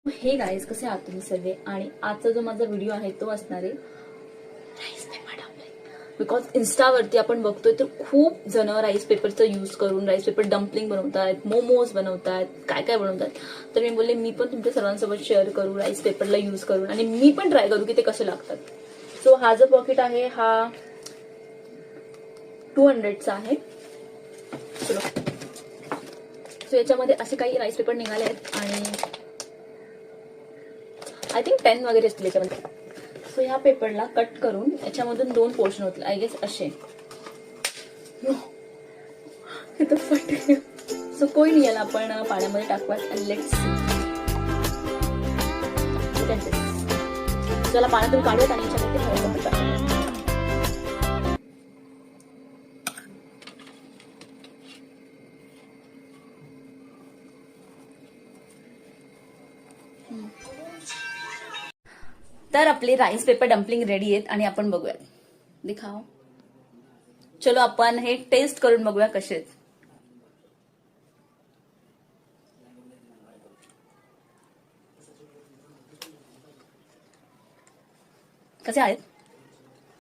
हे गाईज, कसे आहात तुम्ही सर्वे? आणि आजचा जो माझा व्हिडिओ आहे तो असणार आहे राईस पेपर डम्पलिंग. बिकॉज इन्स्टावरती आपण बघतोय तर खूप जण राईस पेपरचा यूज करून राईस पेपर डम्पलिंग बनवतात, मोमोज बनवतात, काय काय बनवतात. तर मी बोलले मी पण तुमच्या सर्वांसोबत शेअर करू राईस पेपरला यूज करून, आणि मी पण ट्राय करू की ते कसे लागतात. सो हा जो पॉकेट आहे हा 200चा आहे. चलो, सो याच्यामध्ये असे काही राईस पेपर निघाले आहेत आणि आय थिंक 10 वगैरे असतील याच्यामध्ये. सो ह्या पेपरला कट करून याच्यामधून 2 पोर्शन होतील आय गेस असे. सो कोई नाही, याला आपण पाण्यामध्ये टाकूयात. लेट्स त्याला पाण्यातून काढूयात आणि याच्यामध्ये टाकूयात. तर आपले राईस पेपर डम्पलिंग रेडी आहेत आणि आपण बघूयात. दिखाओ. चलो आपण हे टेस्ट करून बघूया कसे आहेत. कसे आहेत?